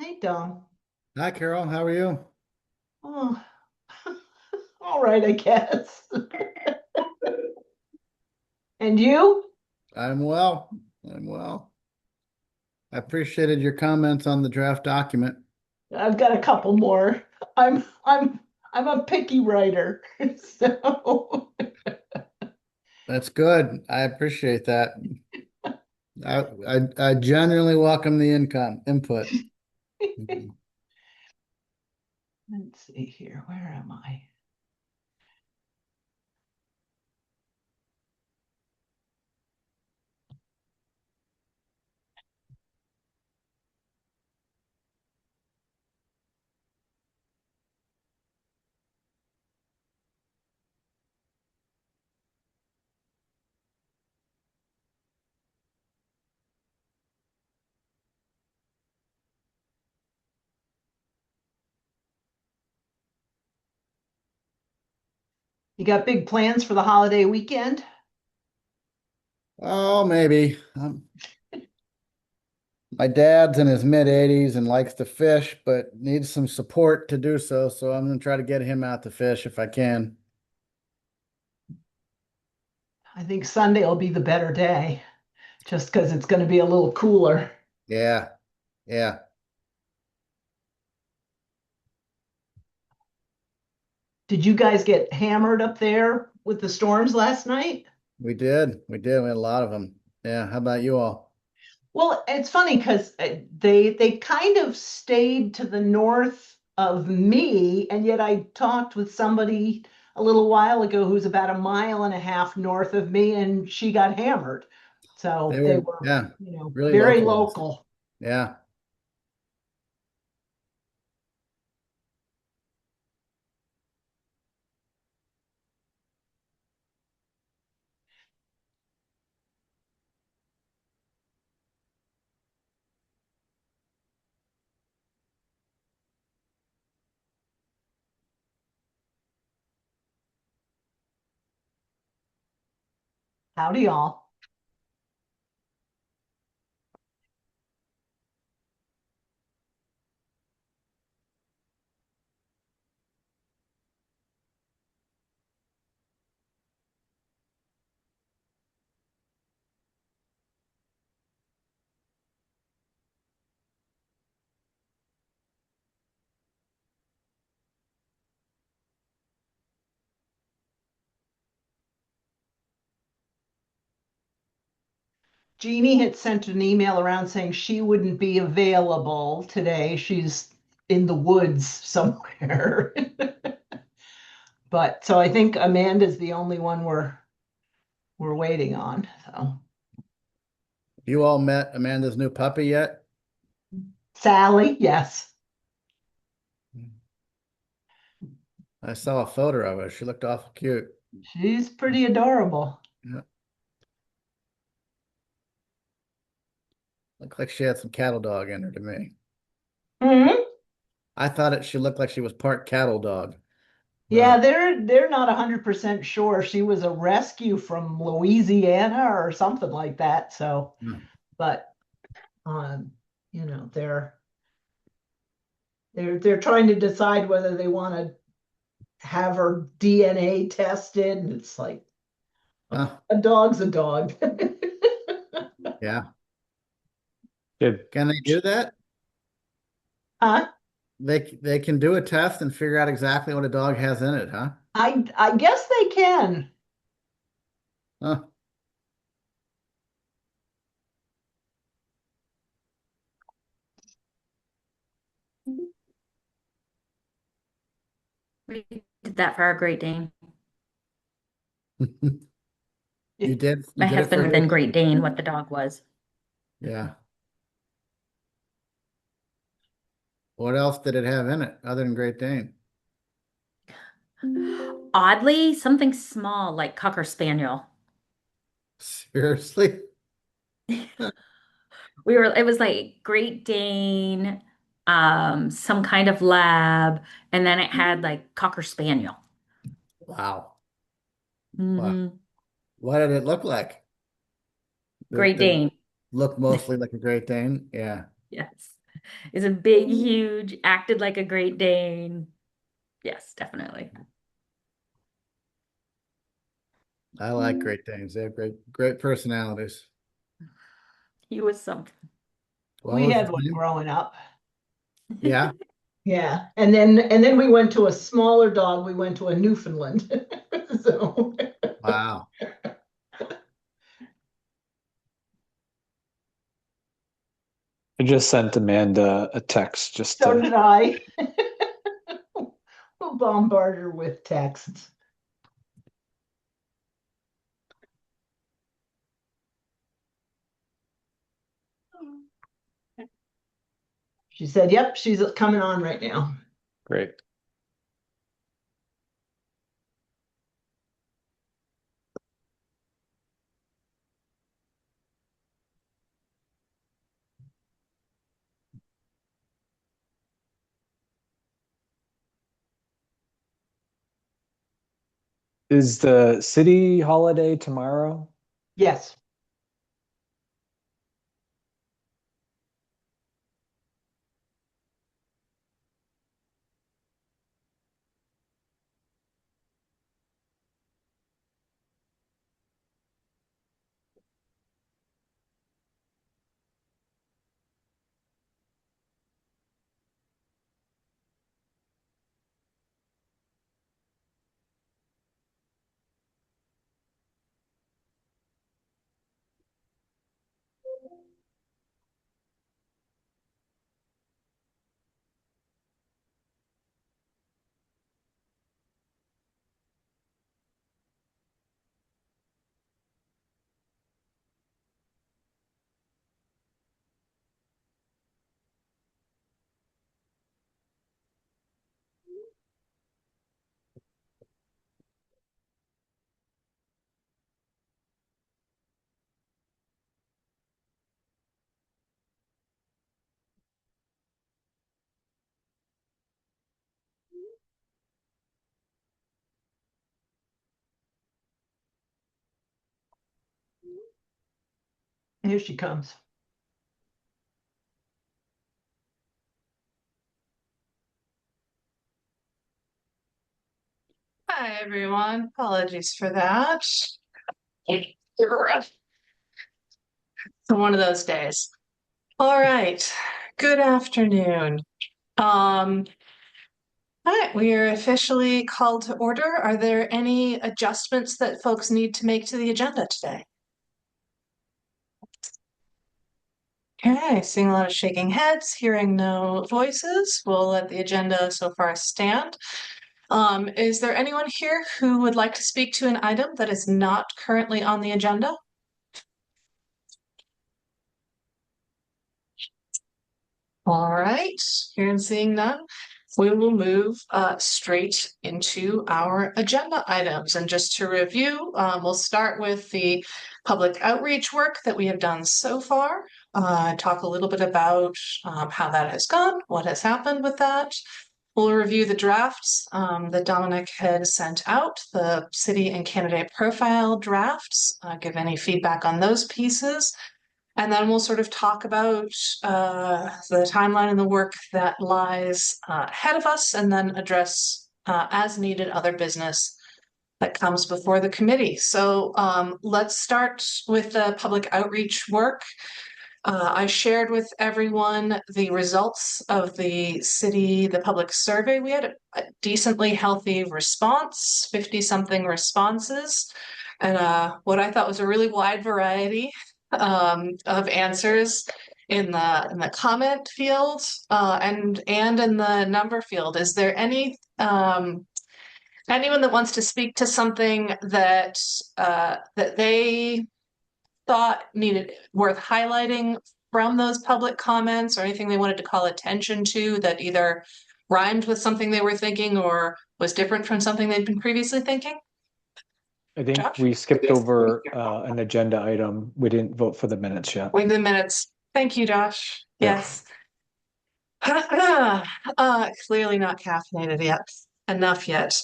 Hey, Dom. Hi, Carol. How are you? Oh, all right, I guess. And you? I'm well. I'm well. I appreciated your comments on the draft document. I've got a couple more. I'm I'm I'm a picky writer. So That's good. I appreciate that. I genuinely welcome the income input. Mhm. let's see here. Where am I? You got big plans for the holiday weekend? Oh, maybe. My dad's in his mid 80s and likes to fish, but needs some support to do so. So I'm going to try to get him out to fish if I can. I think Sunday will be the better day, just because it's going to be a little cooler. Yeah. Yeah. Did you guys get hammered up there with the storms last night? We did. We did. We had a lot of them. Yeah. How about you all? Well, it's funny because they kind of stayed to the north of me, and yet I talked with somebody a little while ago who's about a mile and a half north of me, and she got hammered. They So they were, were, yeah, really very localized. local. Yeah. Howdy, y'all. Jeannie had sent an email around saying she wouldn't be available today. She's in the woods somewhere. But so I think Amanda's the only one we're waiting on. So You all met Amanda's new puppy yet? Sally, yes. I saw a photo of her. She looked awful cute. She's pretty adorable. Yeah. Looked like she had some cattle dog in her to me. Hmm. I thought she looked like she was part cattle dog, Yeah, but they're not 100% sure. She was a rescue from Louisiana or something like that. So, no. but um, you know, they're trying to decide whether they want to have her DNA tested. And it's like Huh. a dog's a dog. Yeah. Did Can they do that? Huh? They can do a test and figure out exactly what a dog has in it, huh? I guess they can. Huh. We did that for our Great Dane. You My did it for husband her? within Great Dane what the dog was. Yeah. What else did it have in it other than Great Dane? Oddly, something small like Cocker Spaniel. Seriously? It was like Great Dane, some kind of lab, and then it had like Cocker Spaniel. Wow. Wow. Hmm. What did it look like? Great Did it Dane. look mostly like a Great Dane? Yeah. Yes. Is a big, huge, acted like a Great Dane. Yes, definitely. I like Great Danes. They have great personalities. He was something. What We was had his one name? growing up. Yeah. Yeah. And then we went to a smaller dog. We went to a Newfoundland. So Wow. I just sent Amanda a text just so to did I. We'll bombard her with texts. She said, "Yep, she's coming on right now." great. Is the city holiday tomorrow? Yes. Here she comes. Hi, everyone. Apologies for that. It's one of those days. All right. Good afternoon. All right, we are officially called to order. Are there any adjustments that folks need to make to the agenda today? Okay, seeing a lot of shaking heads, hearing no voices. We'll let the agenda so far stand. Is there anyone here who would like to speak to an item that is not currently on the agenda? All right, hearing and seeing none, we will move straight into our agenda items. And just to review, we'll start with the public outreach work that we have done so far. Talk a little bit about how that has gone, what has happened with that. We'll review the drafts that Dominic had sent out, the city and candidate profile drafts, give any feedback on those pieces. And then we'll sort of talk about the timeline and the work that lies ahead of us, and then address as needed other business that comes before the committee. So let's start with the public outreach work. I shared with everyone the results of the public survey. We had a decently healthy response, 50-something responses, and what I thought was a really wide variety of answers in the comment field and in the number field. Is there anyone that wants to speak to something that that they thought needed worth highlighting from those public comments, or anything they wanted to call attention to that either rhymed with something they were thinking or was different from something they'd been previously thinking? I think Josh? we skipped over an agenda item. We didn't vote for the minutes yet. Wait the minutes. Thank you, Josh. Yeah. Yes. Clearly not caffeinated yet. Enough yet.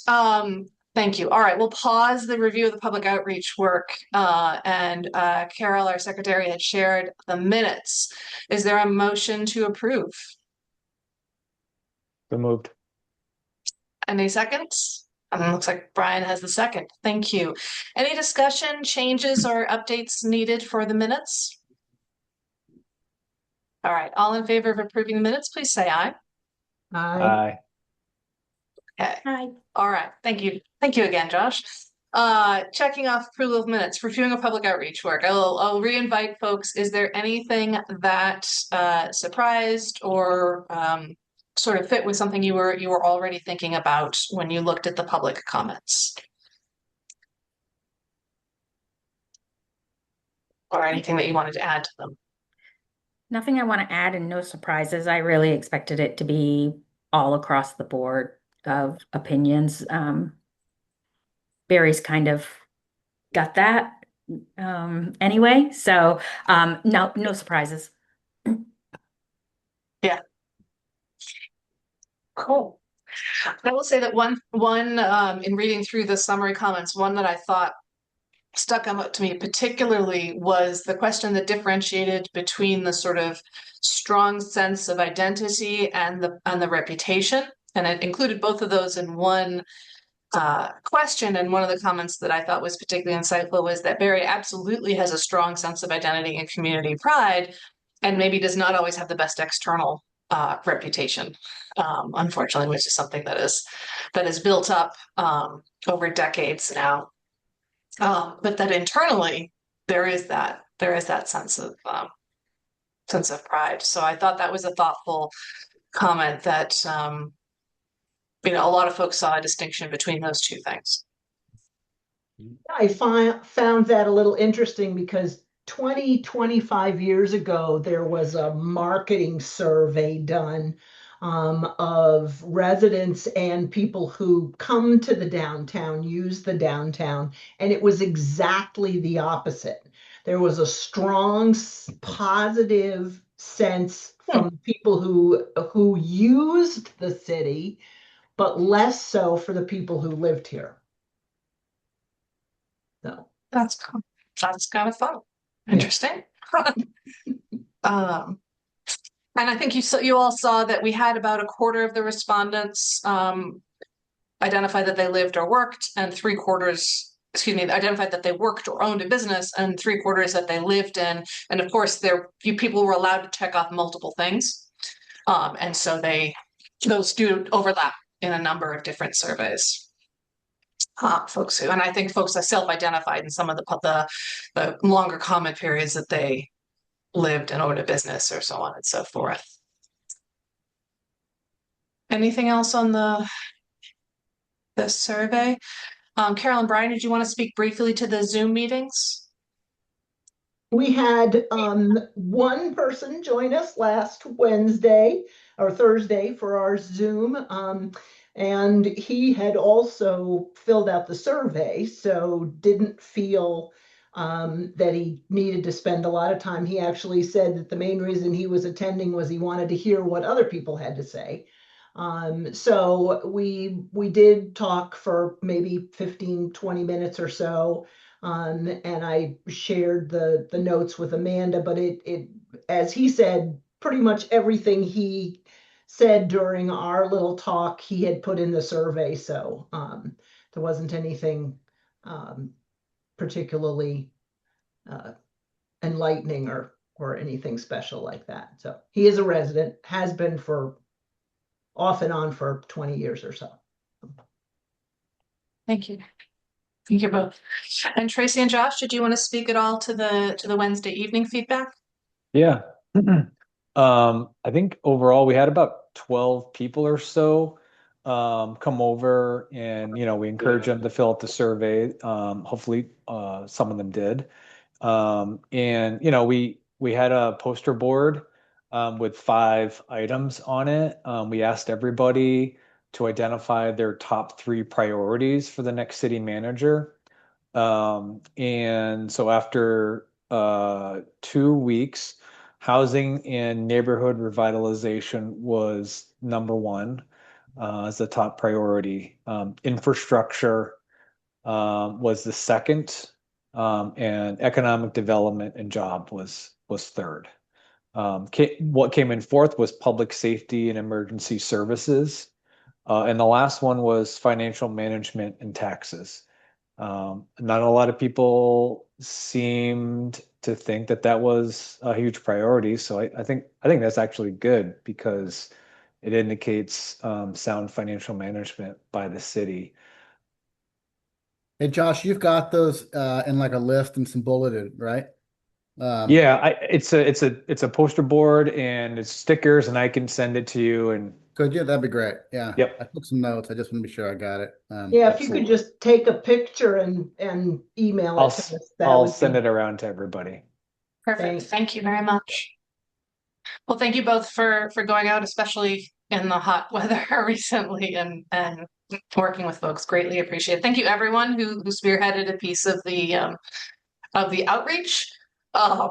Thank you. All right, we'll pause the review of the public outreach work. And Carol, our secretary, had shared the minutes. Is there a motion to approve? So moved. Any seconds? Looks like Brian has the second. Thank you. Any discussion, changes, or updates needed for the minutes? All right, all in favor of approving the minutes, please say aye. Aye. Okay. Hi. All right, thank you. Thank you again, Josh. Checking off approval of minutes, reviewing of public outreach work. I'll re-invite folks. Is there anything that surprised or sort of fit with something you were already thinking about when you looked at the public comments? Or anything that you wanted to add to them? Nothing I want to add and no surprises. I really expected it to be all across the board of opinions. Barry's kind of got that anyway. So no surprises. Yeah. Cool. I will say that one in reading through the summary comments, one that I thought stuck out to me particularly was the question that differentiated between the sort of strong sense of identity and the reputation, and it included both of those in one question. And one of the comments that I thought was particularly insightful was that Barry absolutely has a strong sense of identity and community pride, and maybe does not always have the best external reputation, unfortunately, which is something that is built up over decades now. But that internally there is that sense of pride. So I thought that was a thoughtful comment that a lot of folks saw a distinction between those two things. I found that a little interesting because 25 years ago, there was a marketing survey done of residents and people who come to the downtown, use the downtown, and it was exactly the opposite. There was a strong positive sense from people who used the city, but less so for the people who lived here. So That's kind of fun. Interesting. And I think you all saw that we had about a quarter of the respondents identify that they lived or worked, and identified that they worked or owned a business, and 3/4 that they lived in. And of course, people were allowed to check off multiple things, and so those do overlap in a number of different surveys. And I think folks are self-identified in some of the longer comment periods that they lived and owned a business or so on and so forth. Anything else on the survey? Carol and Brian, did you want to speak briefly to the Zoom meetings? we had one person join us last Wednesday or Thursday for our Zoom, and he had also filled out the survey, so didn't feel that he needed to spend a lot of time. He actually said that the main reason he was attending was he wanted to hear what other people had to say. So we did talk for maybe 15-20 minutes or so. And I shared the notes with Amanda, but it as he said, pretty much everything he said during our little talk he had put in the survey. So there wasn't anything particularly enlightening or anything special like that. So he is a resident, has been for off and on for 20 years or so. Thank you. Thank you both. And Tracy and Josh, did you want to speak at all to the Wednesday evening feedback? Yeah. I think overall we had about 12 people or so come over, and we encourage them to fill out the survey. Hopefully some of them did. And we had a poster board with 5 items on it. We asked everybody to identify their top 3 priorities for the next city manager. And so after 2 weeks, housing and neighborhood revitalization was number 1 as the top priority. Infrastructure was the second, and economic development and job was third. What came in fourth was public safety and emergency services. And the last one was financial management and taxes. Not a lot of people seemed to think that that was a huge priority. So I think that's actually good because it indicates sound financial management by the city. Hey, Josh, you've got those in like a list and some bulleted, right? Um, Yeah, it's a poster board and it's stickers, and I can send it to you. And could you? That'd be great. Yeah, I yep, took some notes. I just want to be sure I got it. Yeah, if you could absolutely. just take a picture and email I'll it to s- us, that I'll would send be it around to everybody. Perfect. thanks. Thank you very much. Well, thank you both for going out, especially in the hot weather recently, and working with folks. Greatly appreciated. Thank you, everyone who spearheaded a piece of the outreach. Uh,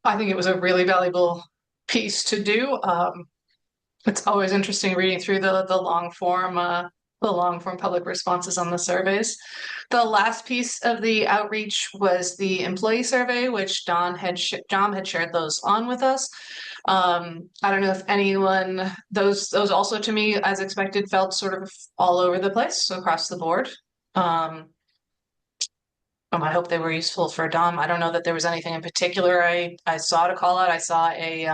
I think it was a really valuable piece to do. It's always interesting reading through the long form public responses on the surveys. The last piece of the outreach was the employee survey, which John had shared those on with us. I don't know if anyone those also to me, as expected, felt sort of all over the place across the board. Um, I hope they were useful for Dom. I don't know that there was anything in particular I saw to call out. I saw a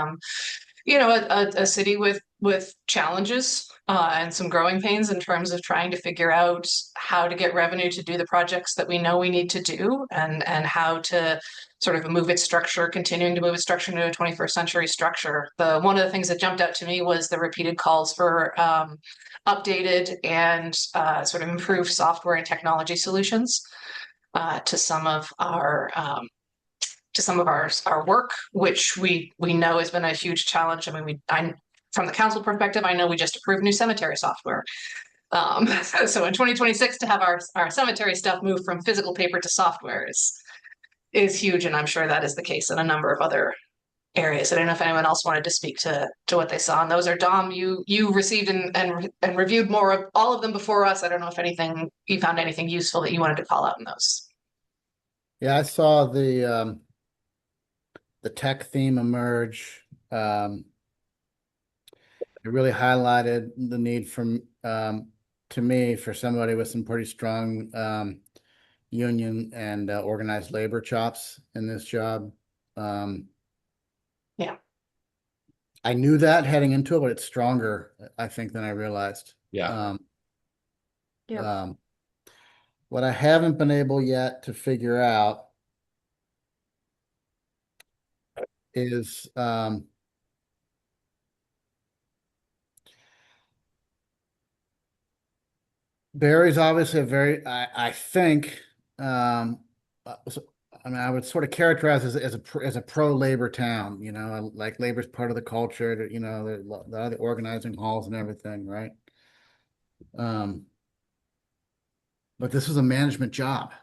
city with challenges and some growing pains in terms of trying to figure out how to get revenue to do the projects that we know we need to do, and how to sort of move its structure, continuing to move its structure into a 21st century structure. One of the things that jumped out to me was the repeated calls for updated and sort of improved software and technology solutions to some of our work, which we know has been a huge challenge. I mean, from the council perspective, I know we just approved new cemetery software. So in 2026, to have our cemetery stuff move from physical paper to software is huge, and I'm sure that is the case in a number of other areas. I don't know if anyone else wanted to speak to what they saw. And those are Dom, you received and reviewed more of all of them before us. I don't know if you found anything useful that you wanted to call out in those. yeah, I saw the tech theme emerge. It really highlighted the need to me, for somebody with some pretty strong union and organized labor chops in this job. Um, Yeah. I knew that heading into it, but it's stronger, I think, than I realized. Yeah. Yep. What I haven't been able yet to figure out is Barry's obviously a very, I think, I mean, I would sort of characterize as a pro labor town. Like labor's part of the culture. The organizing halls and everything, right? Um, but this is a management job.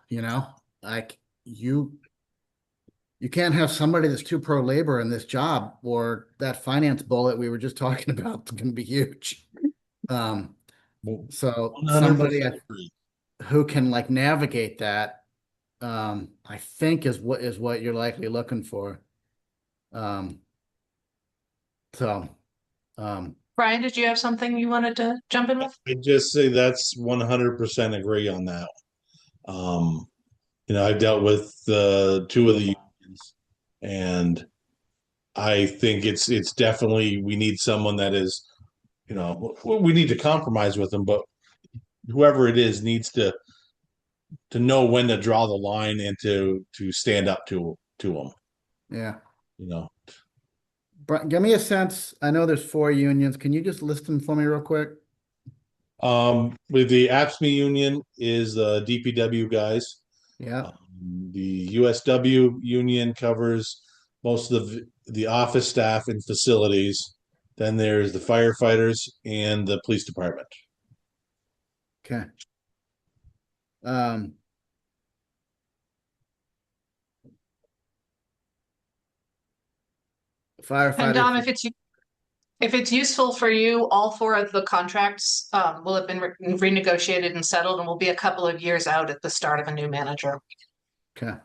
Like you can't have somebody that's too pro labor in this job, or that finance bullet we were just talking about can be huge. Um, so somebody 100% agree. who can like navigate that, I think is what you're likely looking for. Um, so, Brian, did you have something you wanted to jump in with? I just say that's 100% agree on that. Um, I've dealt with two of the unions, and I think it's definitely we need someone that is, we need to compromise with them, but whoever it is needs to know when to draw the line and to stand up to them. yeah. You know, Give me a sense. I know there's 4 unions. Can you just list them for me real quick? with the APSME union is the DPW guys. Yeah. The USW union covers most of the office staff and facilities. Then there's the firefighters and the police department. Okay. Um, And Dom, firefighters. if it's useful for you, all four of the contracts will have been renegotiated and settled, and will be a couple of years out at the start of a new manager. Okay.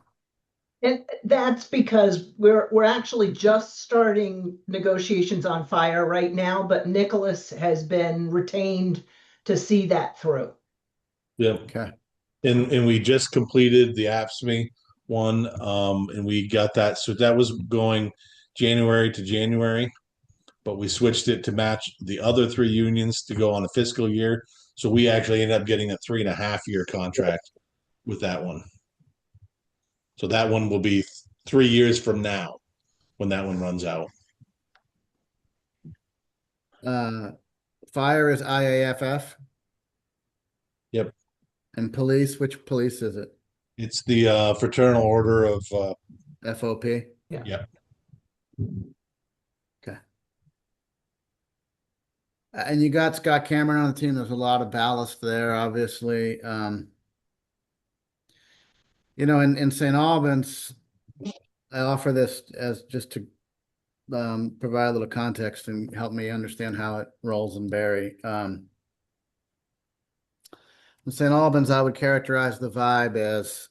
And that's because we're actually just starting negotiations on fire right now, but Nicholas has been retained to see that through. Yeah. Okay. And we just completed the AFSMI one, and we got that. So that was going January to January, but we switched it to match the other three unions to go on a fiscal year. So we actually ended up getting a 3.5 year contract with that one. So that one will be 3 years from now when that one runs out. Fire is IAFF, Yep. and police, which police is it? It's the Fraternal Order of FOP? Yeah. yep. Okay. And you got Scott Cameron on the team. There's a lot of ballast there, obviously. In St. Albans, I offer this as just to provide a little context and help me understand how it rolls in Barre. In St. Albans, I would characterize the vibe as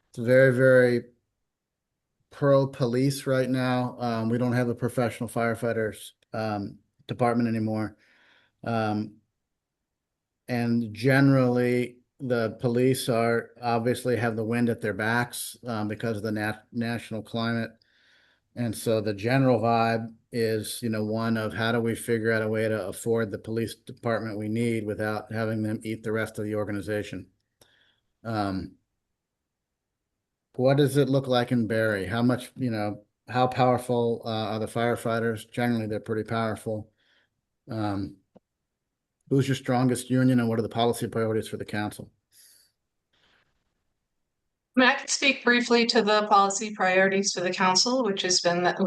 it's very, very pro-police right now. We don't have a professional firefighters department anymore. And generally, the police are obviously have the wind at their backs because of the national climate. And so the general vibe is, one of how do we figure out a way to afford the police department we need without having them eat the rest of the organization. What does it look like in Barre? How much, how powerful are the firefighters? Generally, they're pretty powerful. Who's your strongest union and what are the policy priorities for the council? I mean, I could speak briefly to the policy priorities for the council, which has been that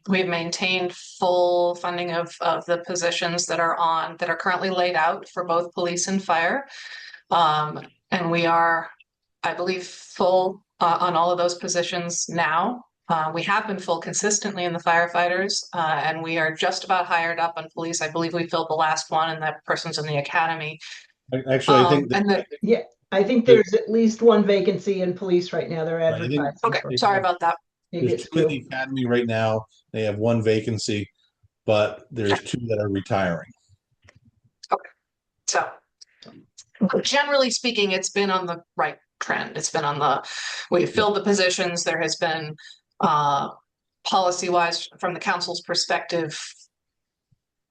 we've maintained full funding of the positions that are currently laid out for both police and fire. And we are, I believe, full on all of those positions now. We have been full consistently in the firefighters, and we are just about hired up on police. I believe we filled the last one, and that person's in the academy. Actually, I think Yeah, I think the- there's at least one vacancy in police right now. They're Right, I think- advertising. Okay, for. sorry about that. Maybe there's it's two in the two. academy right now. They have one vacancy, but there's two that are retiring. So, but generally speaking, it's been on the right trend. We've filled the positions. There has been, policy wise, from the council's perspective,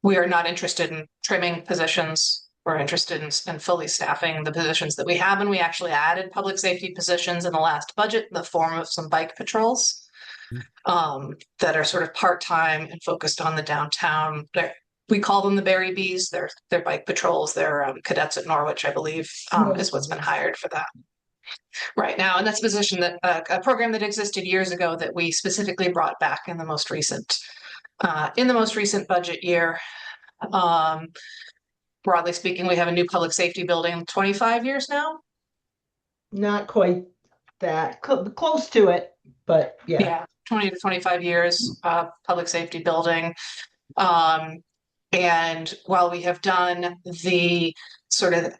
we are not interested in trimming positions. We're interested in fully staffing the positions that we have. And we actually added public safety positions in the last budget in the form of some bike patrols that are sort of part-time and focused on the downtown. We call them the Barry Bees. They're bike patrols. They're cadets at Norwich, I believe, is what's been hired for that right now. And that's a position that a program that existed years ago that we specifically brought back in the most recent budget year. Broadly speaking, we have a new public safety building, 25 years now. Not quite that close to it, but yeah. Yeah, 20 to 25 years, public safety building. And while we have done the sort of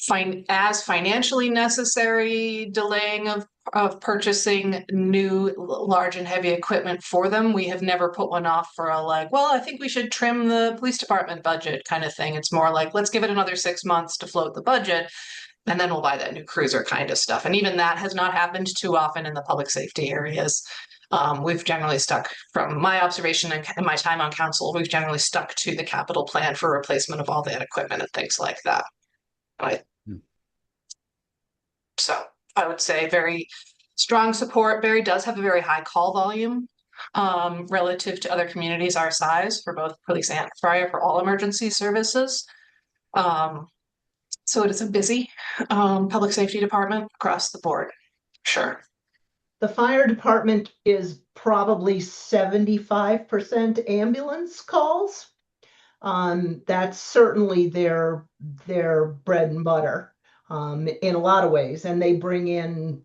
financially necessary delaying of purchasing new large and heavy equipment for them, we have never put one off for I think we should trim the police department budget kind of thing. It's more like, let's give it another 6 months to float the budget, and then we'll buy that new cruiser kind of stuff. And even that has not happened too often in the public safety areas. We've generally stuck, from my observation and my time on council, we've generally stuck to the capital plan for replacement of all that equipment and things like that. Right. So I would say very strong support. Barre does have a very high call volume relative to other communities our size for both police and fire, for all emergency services. So it is a busy public safety department across the board. Sure. The fire department is probably 75% ambulance calls. That's certainly their bread and butter in a lot of ways, and they bring in,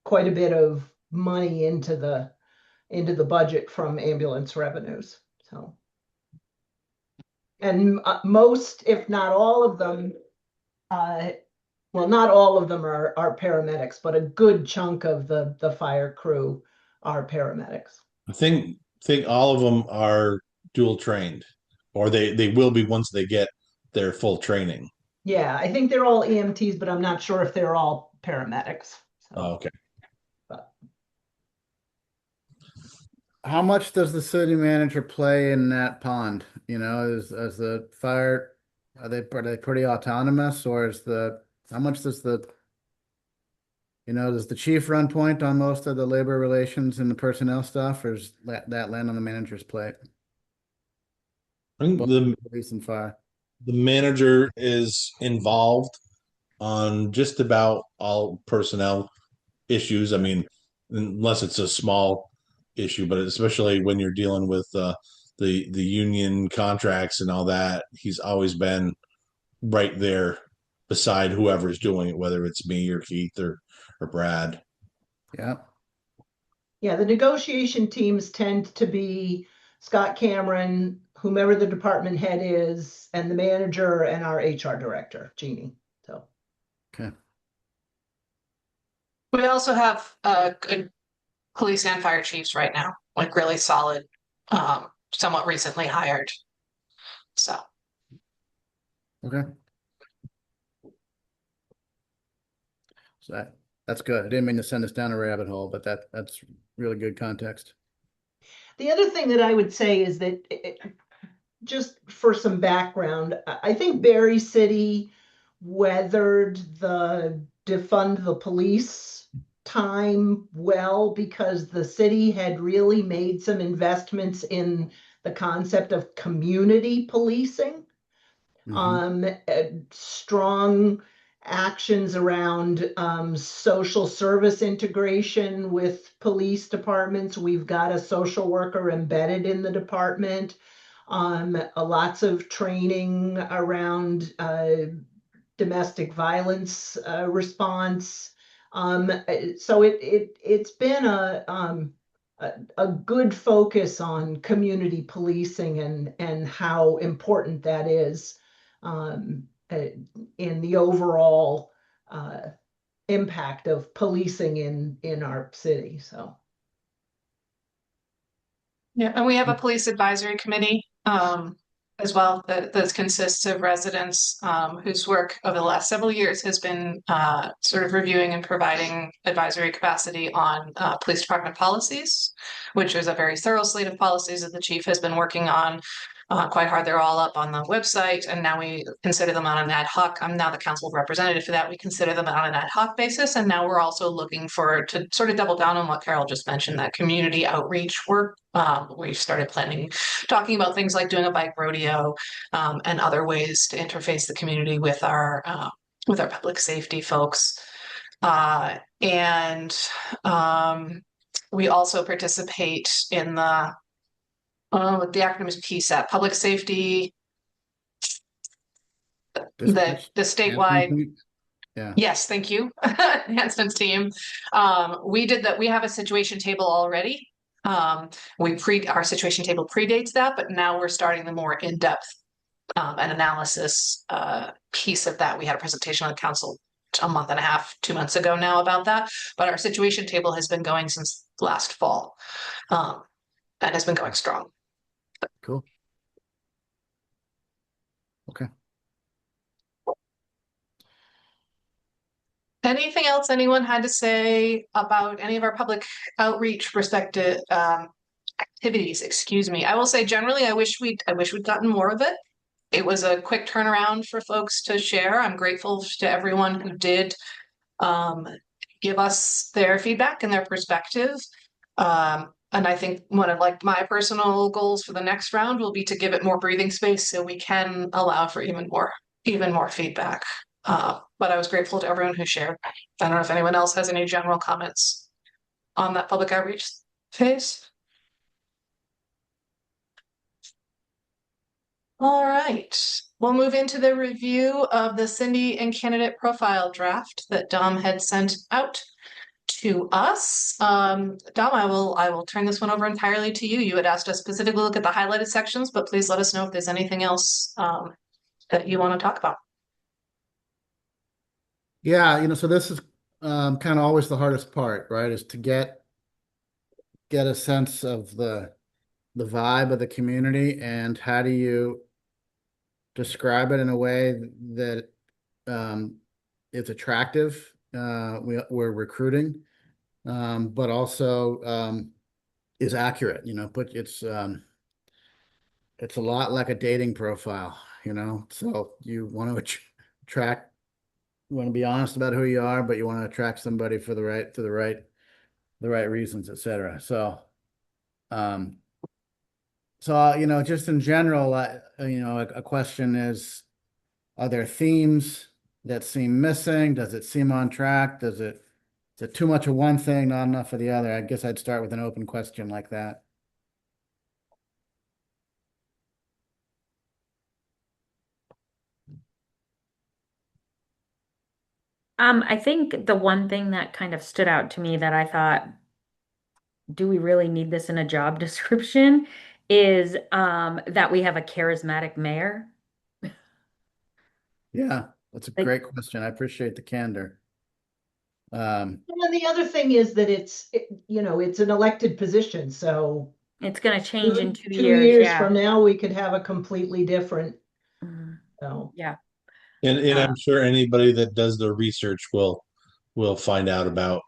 quite a bit of money into the budget from ambulance revenues. So, and most, if not all of them, Well, not all of them are paramedics, but a good chunk of the fire crew are paramedics. I think all of them are dual trained, or they will be once they get their full training. Yeah, I think they're all EMTs, but I'm not sure if they're all paramedics. Oh, So, okay. but How much does the city manager play in that pond? You know, as the fire, are they pretty autonomous, or is the how much does does the chief run point on most of the labor relations and the personnel stuff, or is that land on the manager's plate? I think Both the police and fire. the manager is involved on just about all personnel issues. I mean, unless it's a small issue, but especially when you're dealing with the union contracts and all that, he's always been right there beside whoever's doing it, whether it's me or Keith or Brad. Yeah. yeah, the negotiation teams tend to be Scott Cameron, whomever the department head is, and the manager and our HR director, Jeannie. So, Okay. We also have good police and fire chiefs right now, like really solid, somewhat recently hired. So Okay. So that's good. I didn't mean to send us down a rabbit hole, but that's really good context. the other thing that I would say is that just for some background, I think Barre City weathered the defund the police time well because the city had really made some investments in the concept of community policing. Strong actions around social service integration with police departments. We've got a social worker embedded in the department. Lots of training around domestic violence response. So it's been a good focus on community policing and how important that is in the overall impact of policing in our city. So yeah, and we have a police advisory committee as well that consists of residents whose work over the last several years has been sort of reviewing and providing advisory capacity on police department policies, which is a very thorough slate of policies that the chief has been working on quite hard. They're all up on the website, and now we consider them on an ad hoc. I'm now the council representative for that. We consider them on an ad hoc basis, and now we're also looking to sort of double down on what Carol just mentioned, that community outreach work. We've started talking about things like doing a bike rodeo and other ways to interface the community with our public safety folks. And we also participate in the acronym is PSAP, Public Safety, Dispatch the management statewide. team? Yeah. Yes, thank you, enhancements team. We did that. We have a situation table already. Our situation table predates that, but now we're starting the more in-depth and analysis piece of that. We had a presentation on the council a month and a half, 2 months ago now about that. But our situation table has been going since last fall and has been going strong. Cool. Okay. Anything else anyone had to say about any of our public outreach respective activities? Excuse me. I will say generally, I wish we'd gotten more of it. It was a quick turnaround for folks to share. I'm grateful to everyone who did give us their feedback and their perspective. And I think one of my personal goals for the next round will be to give it more breathing space so we can allow for even more feedback. But I was grateful to everyone who shared. I don't know if anyone else has any general comments on that public outreach phase. All right, we'll move into the review of the Cindy and candidate profile draft that Dom had sent out to us. Dom, I will turn this one over entirely to you. You had asked us specifically to look at the highlighted sections, but please let us know if there's anything else that you want to talk about. Yeah, so this is kind of always the hardest part, right? Is to get a sense of the vibe of the community and how do you describe it in a way that um, is attractive. We're recruiting, but also is accurate. But it's a lot like a dating profile. So you want to attract, you want to be honest about who you are, but you want to attract somebody for the right reasons, etc. Um, just in general, a question is, are there themes that seem missing? Does it seem on track? Is it too much of one thing, not enough of the other? I guess I'd start with an open question like that. I think the one thing that kind of stood out to me that I thought, do we really need this in a job description, is that we have a charismatic mayor. Yeah, that's a Like great question. I appreciate the candor. Um, And then the other thing is that it's an elected position, so it's going to change in two, 2 years. 2 years Yeah. from now, we could have a completely different, Mhm. so. Yeah. And Uh, I'm sure anybody that does their research will find out about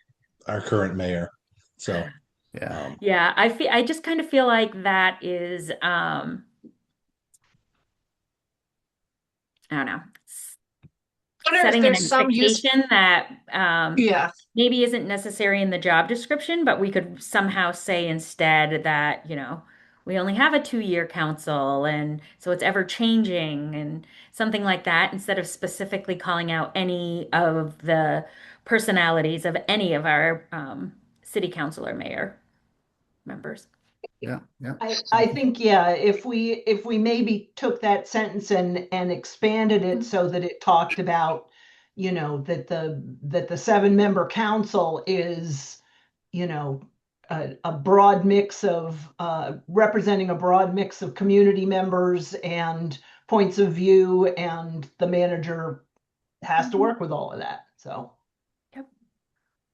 our current mayor. So, yeah, yeah. I just kind of feel like that is, I don't know, Wonder if setting an there's some use. expectation that Yeah. maybe isn't necessary in the job description, but we could somehow say instead that, we only have a 2-year council, and so it's ever changing and something like that, instead of specifically calling out any of the personalities of any of our city council or mayor members. yeah, yeah. I think, yeah, if we maybe took that sentence and expanded it so that it talked about, that the 7-member council is, you know, a broad mix of representing a broad mix of community members and points of view, and the manager has to Mhm. work with all of that. So, Yep.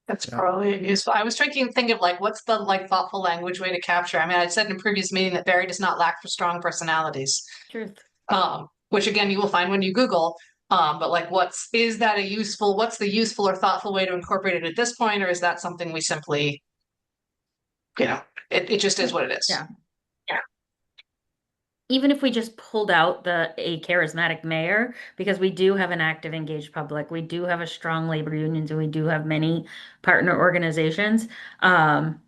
That's Yeah. probably useful. I was think of like what's the like thoughtful language way to capture. I mean, I said in a previous meeting that Barry does not lack for strong personalities. Truth. Which again you will find when you Google. But like what's the useful or thoughtful way to incorporate it at this point, or is that something we simply, you know, it just is what it is. Yeah. Even if we just pulled out a charismatic mayor, because we do have an active, engaged public, we do have a strong labor unions, and we do have many partner organizations, um,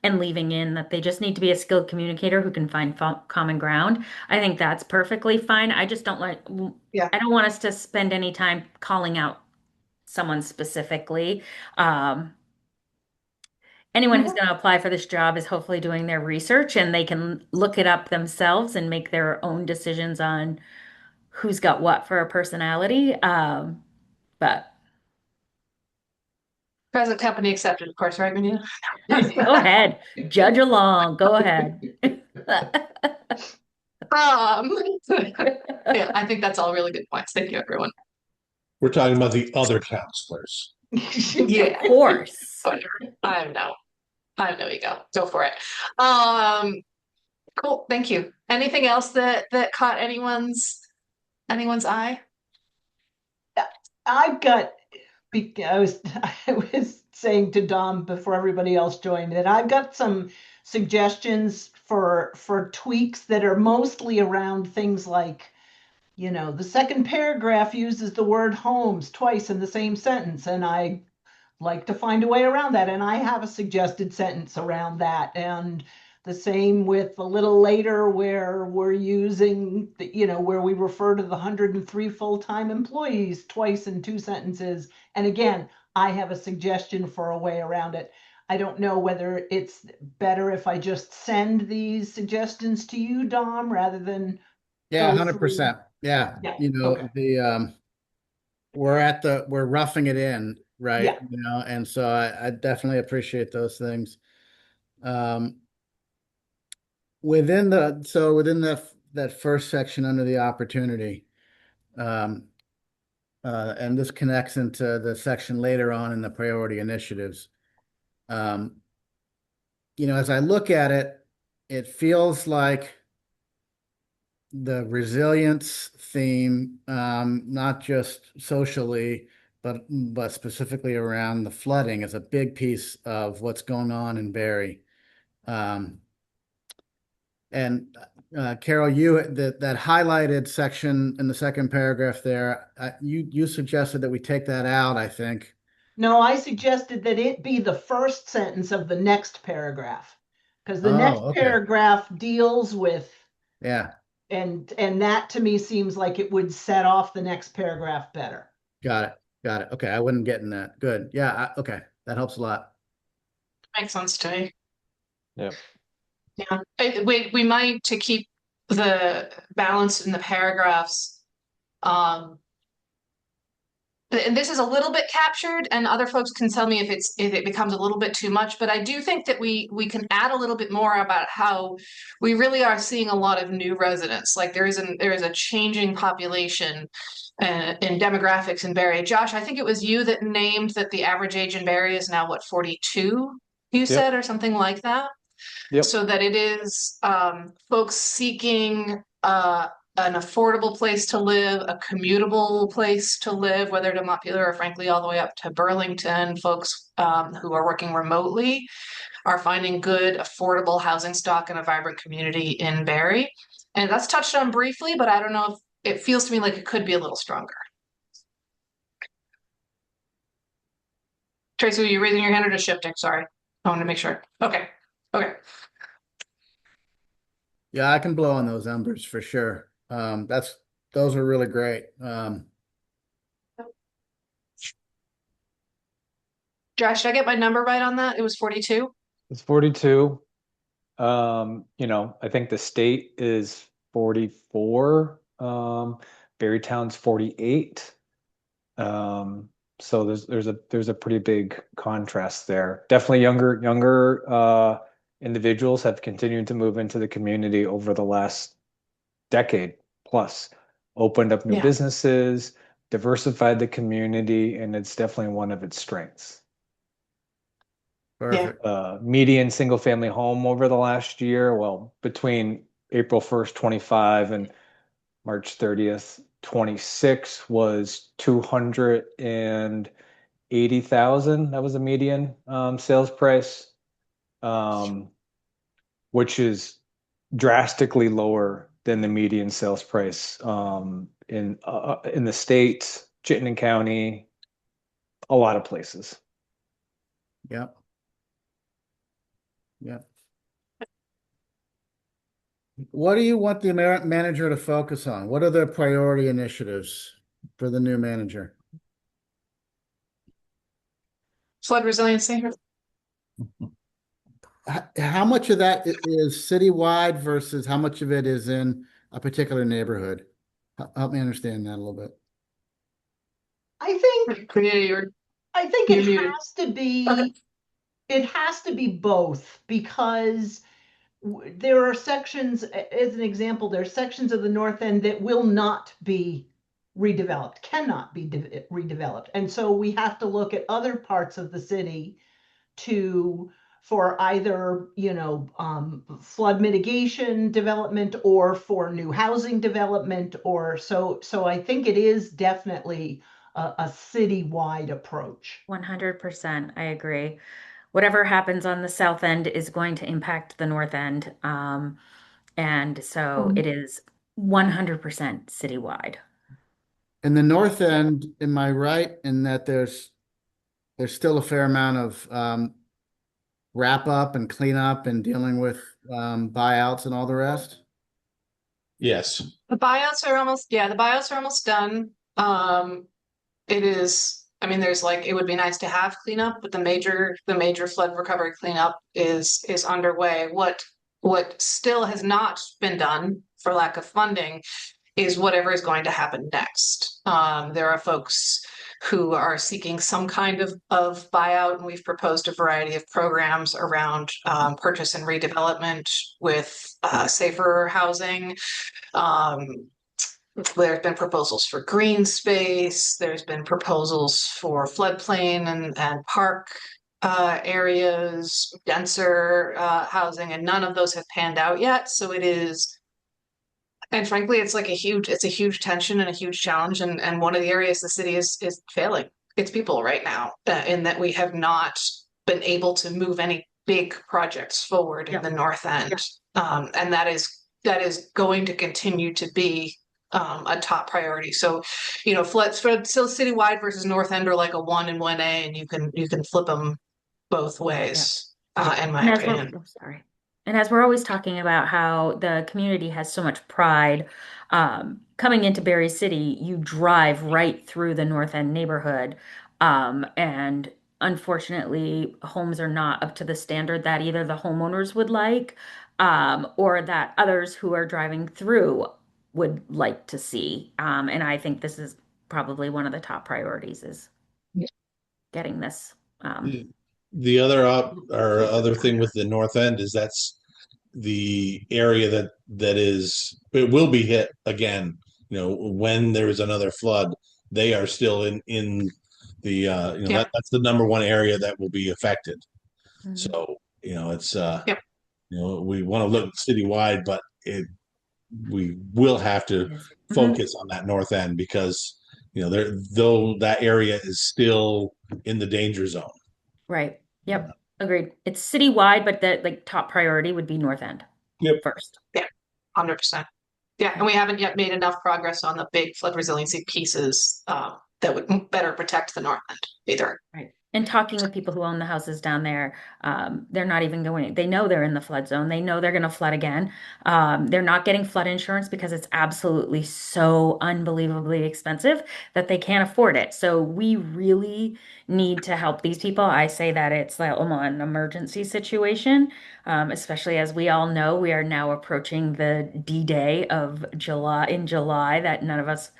and leaving in that they just need to be a skilled communicator who can find common ground. I think that's perfectly fine. I just don't like, Yeah. I don't want us to spend any time calling out someone specifically. Um, Anyone who's Mhm. going to apply for this job is hopefully doing their research, and they can look it up themselves and make their own decisions on who's got what for a personality. But Present company accepted, of course, right, Benita? go ahead, judge along. Go ahead. Um, yeah, I think that's all really good points. Thank you, everyone. we're talking about the other counselors. Of Yeah, course. whatever. I have no ego. Go for it. Um, cool. Thank you. Anything else that caught anyone's eye? I've got, I was saying to Dom before everybody else joined that I've got some suggestions for tweaks that are mostly around things like, the second paragraph uses the word homes twice in the same sentence, and I like to find a way around that. And I have a suggested sentence around that. And the same with a little later where we're using, where we refer to the 103 full-time employees twice in 2 sentences. And again, I have a suggestion for a way around it. I don't know whether it's better if I just send these suggestions to you, Dom, rather than Yeah, go through. 100%. Yeah, Yeah, okay. we're roughing it in, right? Yeah. And so I definitely appreciate those things. Um, within that first section under the opportunity, um, and this connects into the section later on in the priority initiatives. Um, as I look at it, it feels like the resilience theme, not just socially, but specifically around the flooding, is a big piece of what's going on in Barre. Um, and Carol, that highlighted section in the second paragraph there, you suggested that we take that out, I think. No, I suggested that it be the first sentence of the next paragraph, because the next Oh, okay. paragraph deals with, Yeah, and that to me seems like it would set off the next paragraph better. got it. Got it. Okay, I wasn't getting that. Good. Yeah, okay. That helps a lot. Makes sense to me. Yeah. Yeah. We might, to keep the balance in the paragraphs, um, and this is a little bit captured, and other folks can tell me if it becomes a little bit too much, but I do think that we can add a little bit more about how we really are seeing a lot of new residents. Like there is a changing population in demographics in Barre. Josh, I think it was you that named that the average age in Barre is now what, 42, you said, Yep. or something like that. Yep. So that it is folks seeking an affordable place to live, a commutable place to live, whether to Montpelier or frankly all the way up to Burlington. Folks who are working remotely are finding good, affordable housing stock in a vibrant community in Barre. And that's touched on briefly, but I don't know if it feels to me like it could be a little stronger. Tracy, were you raising your hand or just shifting? Sorry. I want to make sure. Okay. Okay. Yeah, I can blow on those embers for sure. Those are really great. Josh, did I get my number right on that? It was 42? It's 42. I think the state is 44. Berrytown's 48. So there's a pretty big contrast there. Definitely younger individuals have continued to move into the community over the last decade plus, opened up new Yeah. businesses, diversified the community, and it's definitely one of its strengths. Perfect. Median single family home over the last year, well, between April 1st, 25 and March 30th, 26 was 280,000. That was a median sales price, which is drastically lower than the median sales price in the state, Chittenden County, a lot of places. Yep. Yep. What do you want the manager to focus on? What are the priority initiatives for the new manager? Flood resiliency. How much of that is citywide versus how much of it is in a particular neighborhood? Help me understand that a little bit. I think You're it muted. has to be both, because there are sections, as an example, there are sections of the North End that will not be redeveloped, cannot be redeveloped. And so we have to look at other parts of the city for either, flood mitigation development or for new housing development, or so I think it is definitely a citywide approach. 100%. I agree. Whatever happens on the south end is going to impact the north end. And so it is 100% citywide. In the North End, am I right in that there's still a fair amount of wrap up and clean up and dealing with buyouts and all the rest? Yes. The buyouts are almost done. It is, I mean, it would be nice to have cleanup, but the major flood recovery cleanup is underway. What still has not been done for lack of funding is whatever is going to happen next. There are folks who are seeking some kind of buyout, and we've proposed a variety of programs around purchase and redevelopment with safer housing, There have been proposals for green space. There's been proposals for floodplain and park areas, denser housing, and none of those have panned out yet. So it is, and frankly, it's a huge tension and a huge challenge. And one of the areas the city is failing its people right now, in that we have not been able to move any big projects forward in the north end. And that is going to continue to be a top priority. So, floods for still citywide versus north end are like a 1 and 1A, and you can flip them both ways, in my And as we're, opinion. oh, sorry. And as we're always talking about how the community has so much pride, coming into Berry City, you drive right through the North End neighborhood. And unfortunately, homes are not up to the standard that either the homeowners would like, or that others who are driving through would like to see. And I think this is probably one of the top priorities is getting this. The other thing with the north end is that's the area that it will be hit again. When there's another flood, they are still in the Yeah. that's the number one area that will be affected. Mhm. So it's Yep. we want to look citywide, but we will have to Yes. focus on that north end because though that area is still in the danger zone. Right. Yep. Agreed. It's citywide, but the like top priority would be North End Yep. first. 100%. Yeah, and we haven't yet made enough progress on the big flood resiliency pieces that would better protect the north end either. Right. And talking with people who own the houses down there, they're not even going, they know they're in the flood zone. They know they're going to flood again. They're not getting flood insurance because it's absolutely so unbelievably expensive that they can't afford it. So we really need to help these people. I say that it's like an emergency situation, especially as we all know, we are now approaching the D-Day of July that none of us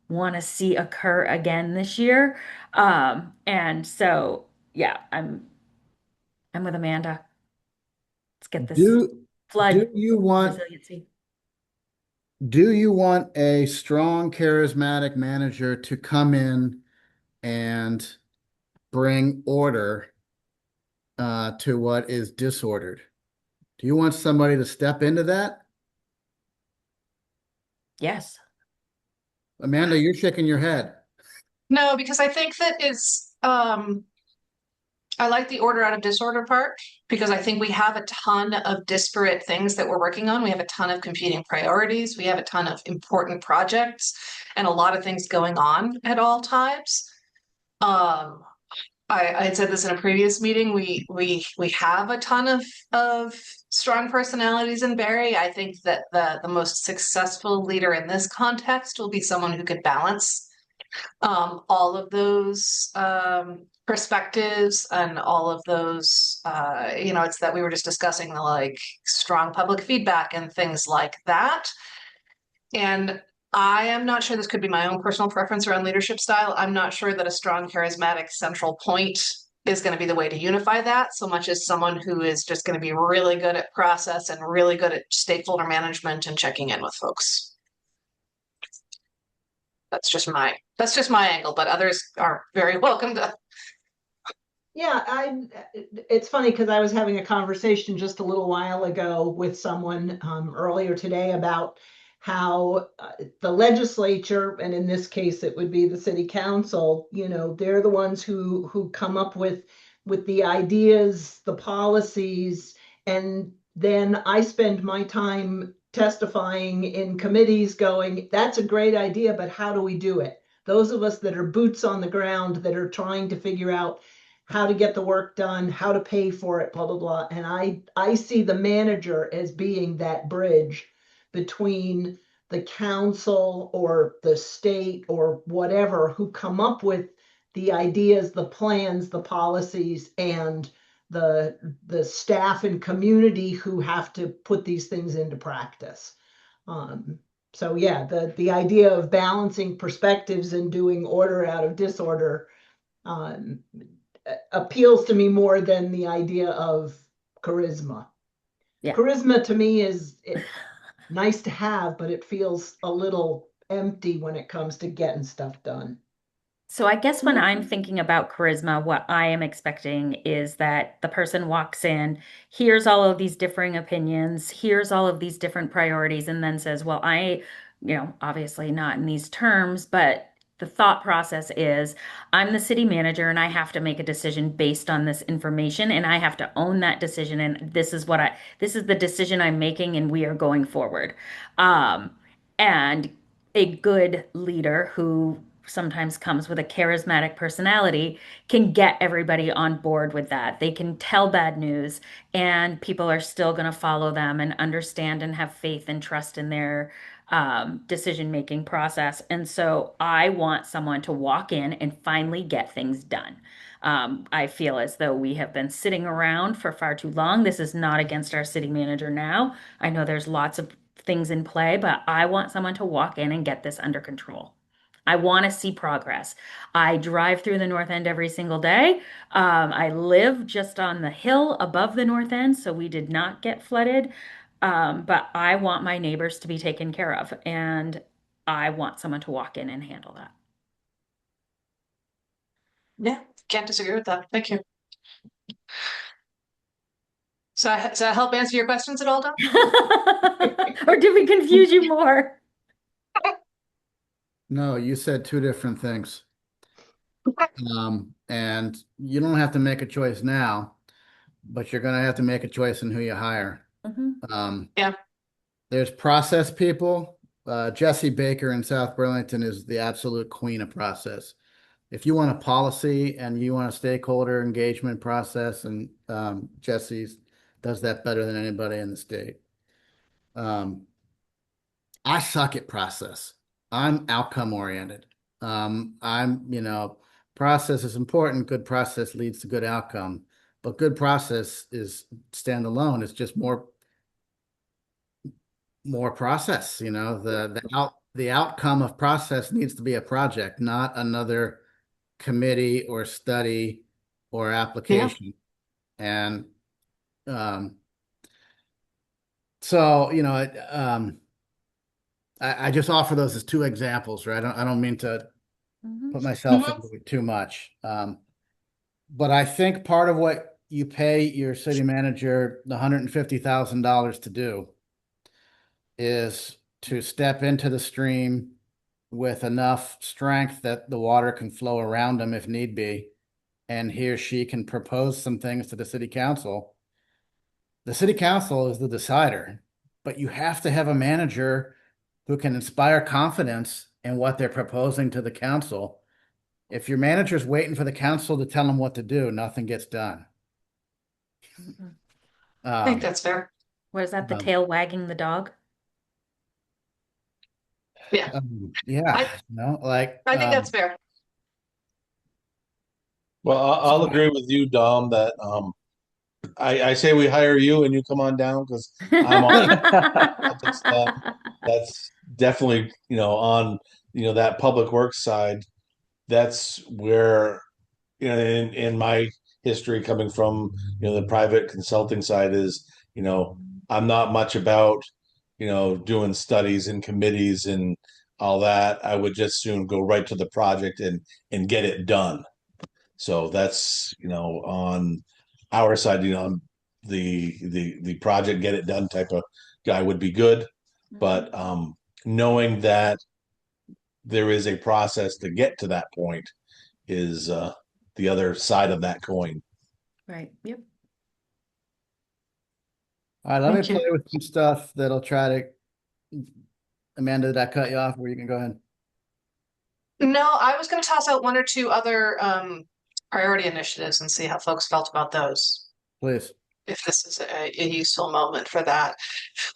want to see occur again this year. And so yeah, I'm with Amanda. Let's get this Do flood do you want resiliency. do you want a strong, charismatic manager to come in and bring order to what is disordered? Do you want somebody to step into that? Yes. Amanda, you're shaking your head. No, because I think that is I like the order out of disorder part because I think we have a ton of disparate things that we're working on. We have a ton of competing priorities. We have a ton of important projects and a lot of things going on at all times. Um, I had said this in a previous meeting. We have a ton of strong personalities in Barry. I think that the most successful leader in this context will be someone who could balance all of those perspectives and all of those it's that we were just discussing the like strong public feedback and things like that. And I am not sure, this could be my own personal preference around leadership style. I'm not sure that a strong, charismatic central point is going to be the way to unify that so much as someone who is just going to be really good at process and really good at stakeholder management and checking in with folks. That's just my angle, but others are very welcome to. Yeah, it's funny because I was having a conversation just a little while ago with someone earlier today about how the legislature, and in this case it would be the city council, they're the ones who come up with the ideas, the policies, and then I spend my time testifying in committees going, that's a great idea, but how do we do it? Those of us that are boots on the ground that are trying to figure out how to get the work done, how to pay for it, blah, blah, blah. And I see the manager as being that bridge between the council or the state or whatever who come up with the ideas, the plans, the policies, and the staff and community who have to put these things into practice. So yeah, the idea of balancing perspectives and doing order out of disorder um, appeals to me more than the idea of charisma. Yeah. Charisma to me is nice to have, but it feels a little empty when it comes to getting stuff done. So I guess when I'm thinking about charisma, what I am expecting is that the person walks in, hears all of these differing opinions, hears all of these different priorities, and then says, well, obviously not in these terms, but the thought process is I'm the city manager and I have to make a decision based on this information and I have to own that decision. And this is the decision I'm making and we are going forward. And a good leader who sometimes comes with a charismatic personality can get everybody on board with that. They can tell bad news and people are still going to follow them and understand and have faith and trust in their decision-making process. And so I want someone to walk in and finally get things done. I feel as though we have been sitting around for far too long. This is not against our city manager now. I know there's lots of things in play, but I want someone to walk in and get this under control. I want to see progress. I drive through the North End every single day. I live just on the hill above the North End, so we did not get flooded. But I want my neighbors to be taken care of, and I want someone to walk in and handle that. Yeah, can't disagree with that. Thank you. So does that help answer your questions at all, Don? Or did we confuse you more? No, you said two different things. And you don't have to make a choice now, but you're gonna have to make a choice in who you hire. Mhm. Yeah. There's process people. Jesse Baker in South Burlington is the absolute queen of process. If you want a policy and you want a stakeholder engagement process, and Jesse does that better than anybody in the state. I suck at process. I'm outcome oriented. Process is important. Good process leads to good outcome, but good process is standalone. It's just more process. The outcome of process needs to be a project, not another committee or study or Yeah. application. And so I just offer those as two examples, right? I don't mean to put myself Mhm. into it too much. But I think part of what you pay your city manager the $150,000 to do is to step into the stream with enough strength that the water can flow around him if need be, and he or she can propose some things to the city council. The city council is the decider, but you have to have a manager who can inspire confidence in what they're proposing to the council. If your manager's waiting for the council to tell them what to do, nothing gets done. Mhm. I think Um, that's fair. What is that? The um, tail wagging the dog? Yeah, yeah, I I think that's fair. Well, I'll so agree with you, Dom, that I say we hire you and you come on down because I'm all in project stuff. That's definitely, on, that public works side. That's where, in my history coming from, the private consulting side is, I'm not much about, doing studies and committees and all that. I would just soon go right to the project and get it done. So that's, on our side, the project get it done type of guy would be good. But knowing that there is a process to get to that point is the other side of that coin. Right. Yep. all right, let me Thank you. play with some stuff that'll try to. Amanda, did I cut you off? Where you can go ahead, No, I was going to toss out one or two other priority initiatives and see how folks felt about those, please. if this is a useful moment for that.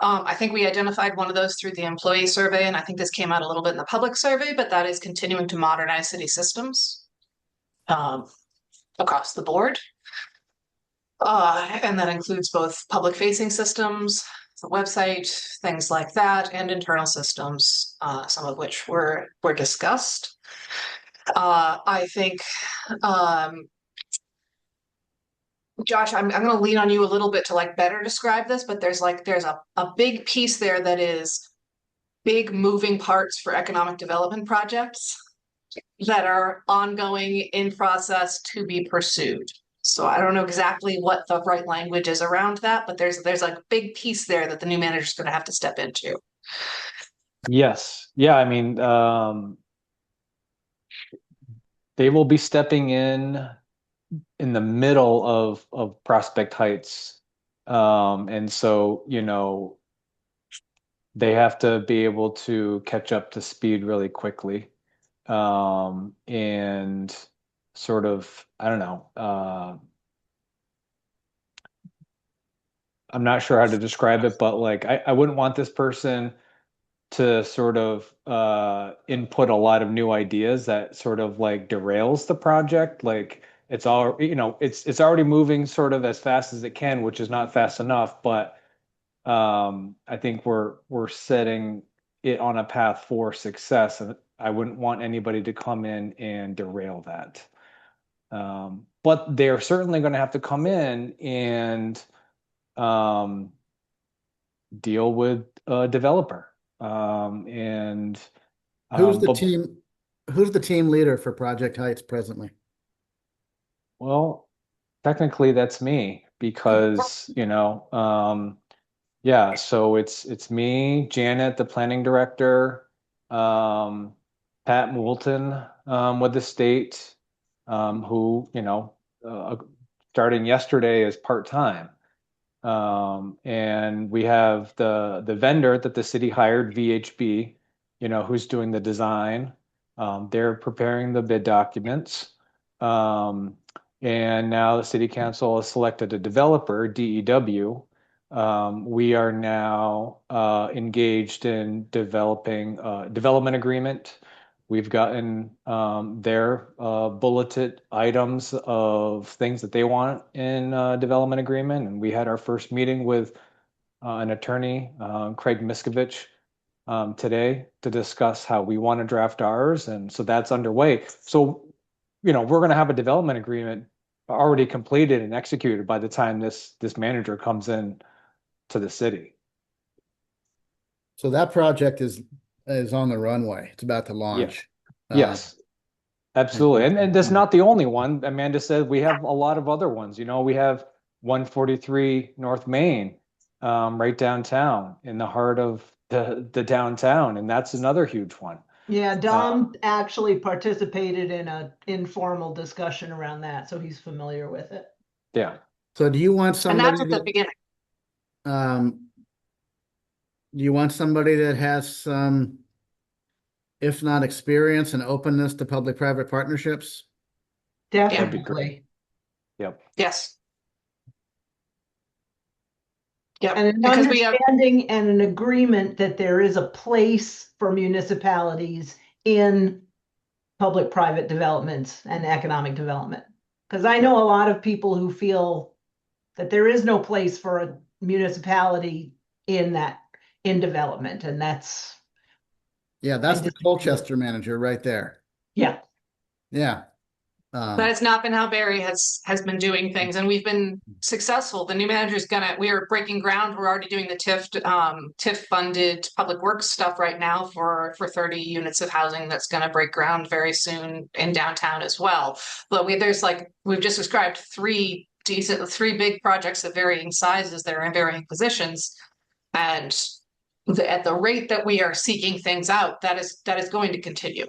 I think we identified one of those through the employee survey, and I think this came out a little bit in the public survey, but that is continuing to modernize city systems um, across the board. And that includes both public facing systems, the website, things like that, and internal systems, some of which were discussed. I think, um, Josh, I'm going to lean on you a little bit to like better describe this, but there's a big piece there that is big moving parts for economic development projects that are ongoing in process to be pursued. So I don't know exactly what the right language is around that, but there's like a big piece there that the new manager is going to have to step into. Yes. Yeah, I mean, they will be stepping in the middle of Prospect Heights. And so, they have to be able to catch up to speed really quickly. And sort of, I don't know, I'm not sure how to describe it, but like I wouldn't want this person to sort of input a lot of new ideas that sort of like derails the project. Like it's all, it's already moving sort of as fast as it can, which is not fast enough, but I think we're setting it on a path for success, and I wouldn't want anybody to come in and derail that. But they're certainly going to have to come in and um, deal with a developer. And Who's the but team? Who's the team leader for Project Heights presently? well, technically that's me because, yeah, so it's me, Janet, the planning director, um, Pat Moulton with the state, who, starting yesterday is part-time. And we have the vendor that the city hired, VHB, who's doing the design. They're preparing the bid documents. Um, and now the city council has selected a developer, DEW. We are now engaged in developing a development agreement. We've gotten their bulleted items of things that they want in a development agreement. And we had our first meeting with an attorney, Craig Miskovich, today to discuss how we want to draft ours. And so that's underway. So, we're going to have a development agreement already completed and executed by the time this manager comes in to the city. So that project is on the runway. It's about to Yeah. launch. Yes. Absolutely. And that's not the only one. Amanda said we have a lot of other ones. We have 143 North Main, right downtown in the heart of the downtown. And that's another huge one. Yeah, Uh, Dom actually participated in a informal discussion around that, so he's familiar with it. yeah. So do you want And that's somebody at the that beginning. um do you want somebody that has some, if not experience and openness to public-private partnerships? That'd be great. Definitely. Yep. Yes. Yep. And an Because we have, understanding and an agreement that there is a place for municipalities in public-private developments and economic development. Because I know a lot of people who feel that there is no place for a municipality in development, and that's, Yeah, that's the Colchester manager right there. yeah. Yeah. that has not been how Barry has been doing things, and we've been successful. The new manager's we are breaking ground. We're already doing the TIF funded public works stuff right now for 30 units of housing that's gonna break ground very soon in downtown as well. But we've just described three big projects of varying sizes that are in varying positions. And at the rate that we are seeking things out, that is going to continue.